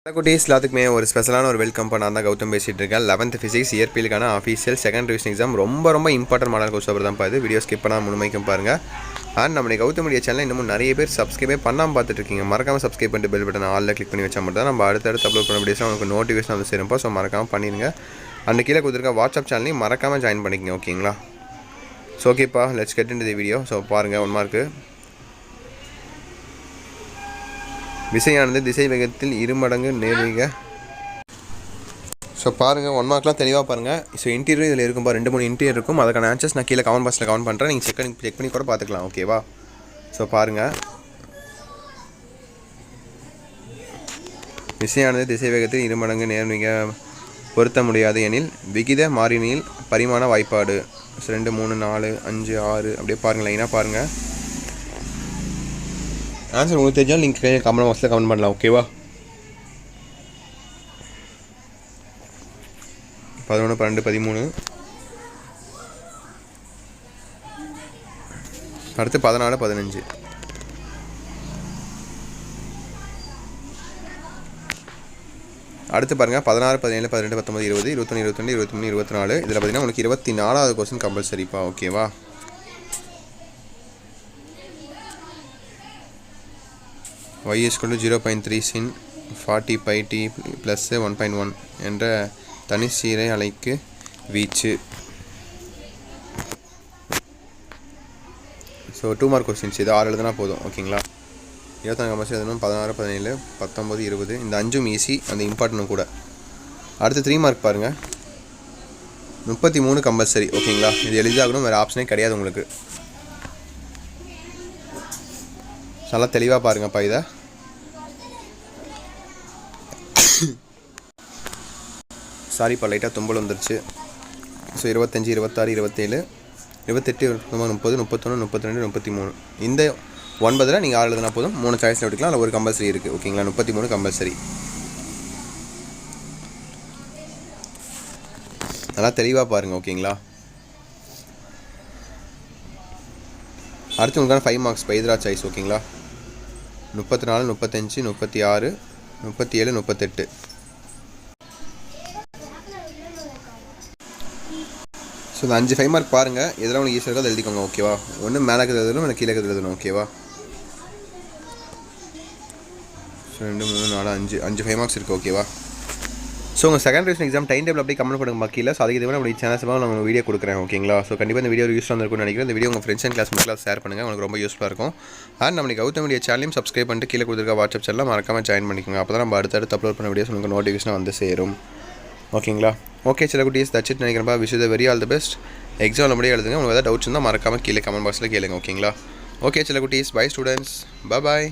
குட்டீஸ் எல்லாத்துக்குமே ஒரு ஸ்பெஷலான ஒரு வெல்கம் பண்ண நான் தான் கௌதம் பேசிகிட்டு இருக்கேன். 11th ஃபிசிக்ஸ் இயற்பியலுக்கான ஆஃபீஷியல் செகண்ட் ரிவிஷன் எக்ஸாம் ரொம்ப இம்பார்ட்டன்ட் மாடல் கொஸ்டின் பேப்பர் தான் பார்த்து வீடியோ ஸ்கிப் பண்ணால் முழுமைக்கும் பாருங்கள். அண்ட் நம்மளுடைய கௌதம் மீடியா சேனல் இன்னமும் நிறைய பேர் சப்ஸ்கிரைபே பண்ணாமல் பார்த்துட்டு இருக்கீங்க. மறக்காமல் சப்ஸ்கிரைப் பண்ணிட்டு பெல் பட்டன் ஆலில் கிளிக் பண்ணி வச்சா மட்டும் தான் நம்ம அடுத்தடுத்து அப்லோட் பண்ண வீடியோஸ் உங்களுக்கு நோட்டிஃபிகேஷன் வந்து சேரும்போ. ஸோ மறக்காமல் பண்ணிடுங்க. அண்ட் கீழே கொடுத்துருக்க வாட்ஸ்அப் சேனலையும் மறக்காமல் ஜாயின் பண்ணிக்கங்க. ஓகேங்களா? ஸோ ஓகேப்பா, let's get into the video. So பாருங்கள், 1 மார்க்கு. விசையானது திசை வேகத்தில் 2 மடங்கு நேர்வீக. ஸோ பாருங்கள், 1 மார்க்லாம் தெளிவாக பாருங்கள். ஸோ இன்டீரியர் இதில் இருக்கும்பா 2-3 இன்டீரியர் இருக்கும். அதுக்கான ஆன்சர்ஸ் நான் கீழே கமெண்ட் பாக்ஸில் கமெண்ட் பண்ணுறேன். நீங்கள் செக் பண்ணி கூட பார்த்துக்கலாம். ஓகேவா? ஸோ பாருங்கள், விசையானது திசை வேகத்தில் 2 மடங்கு நேர்வீக பொருத்த முடியாது எனில் விகித மாறினியில் பரிமாண வாய்ப்பாடு. 2, 3, 4, 5, 6 அப்படியே பாருங்கள், லைனாக பாருங்கள். ஆன்சர் உங்களுக்கு தெரிஞ்சாலும் நீங்கள் கமெண்ட் பாக்ஸில் கமெண்ட் பண்ணலாம். ஓகேவா? 11, 12, 13. அடுத்து 14, 15. அடுத்து பாருங்கள், 16, 17, 18, 19, 20, 21, 22, 23, 24. இதில் பார்த்தீங்கன்னா உங்களுக்கு 24வது கொஸ்டின் கம்பல்சரிப்பா. ஓகேவா? y = 0.3 sin 40 pi t plus 1.1 என்ற தனிச்சீரை அலைக்கு வீச்சு. So 2 mark questions. இது 6 எழுதுனா போதும். ஓகேங்களா? 24 கம்பல்சரி எழுதணும். 16, 17, 19, 20. இந்த 5ம் ஈஸி, அந்த இம்பார்ட்டனும் கூட. அடுத்து 3 மார்க் பாருங்கள், 33 கம்பல்சரி. ஓகேங்களா? இது எளிதாகணும், வேறு ஆப்ஷனே கிடையாது உங்களுக்கு. நல்லா தெளிவாக பாருங்கப்பா. இதை சாரிப்பா, லைட்டாக தும்பல் வந்துருச்சு. ஸோ 25, 26, 27, 28, 30, 31, 32, 33. இந்த 9ல் நீங்கள் 6 எழுதுனா போதும். 3 சாய்ஸில் விட்டுக்கலாம். அதில் ஒரு கம்பல்சரி இருக்குது. ஓகேங்களா? 33 கம்பல்சரி. நல்லா தெளிவாக பாருங்கள். ஓகேங்களா? அடுத்து உங்களுக்கான 5 மார்க்ஸ் பைதரா சாய்ஸ். ஓகேங்களா? 34, 35, 36, 37, 38. ஸோ இந்த 5 5 மார்க் பாருங்கள். எதெல்லாம் உங்களுக்கு ஈஸியாக இருக்கோ அதை எழுதிக்கோங்க. ஓகேவா? ஒன்று மேலே எழுதணும், இல்லை கீழே எழுதணும். ஓகேவா? 2, 3, 4, 5 5 மார்க்ஸ் இருக்குது. ஓகேவா? ஸோ உங்கள் second revision exam time table அப்படியே கமெண்ட் பண்ணுங்க கீழே. ஸோ அதுக்கு இதுவே நம்ம சேனல்ஸாக நான் வீடியோ கொடுக்குறேன். ஓகேங்களா? ஸோ கண்டிப்பாக இந்த வீடியோ யூஸ்ஃபுல்லாக இருக்கும்னு நினைக்கிறேன். இந்த வீடியோ உங்கள் ஃப்ரெண்ட்ஸ் அண்ட் கிளாஸ் ஷேர் பண்ணுங்கள். உங்களுக்கு ரொம்ப யூஸ்ஃபுல்லாக இருக்கும். அண்ட் நம்மளுக்கு கௌதம் மீடியா சேனலையும் சப்ஸ்கிரைப் பண்ணிட்டு கீழே கொடுத்துருக்க வாட்ஸ்அப் சேனலில் மறக்காமல் ஜாயின் பண்ணிக்கோங்க. அப்போ தான் நம்ம அடுத்தடுத்து அப்லோட் பண்ண வீடியோஸ் உங்களுக்கு நோட்டிஃபிகேஷன் வந்து சேரும். ஓகேங்களா? ஓகே சில குட்டீஸ், தட்ஸ் இட் நினைக்கிறேன்ப்பா. Wish you the very all the best. Exam அப்படியே எழுதுங்க. உங்களுக்கு ஏதாவது டவுட்ஸ் இருந்தால் மறக்காமல் கீழே கமெண்ட் பாக்ஸில் கேளுங்க. ஓகேங்களா? ஓகே சில குட்டீஸ், பை ஸ்டூடெண்ட்ஸ். பாய்.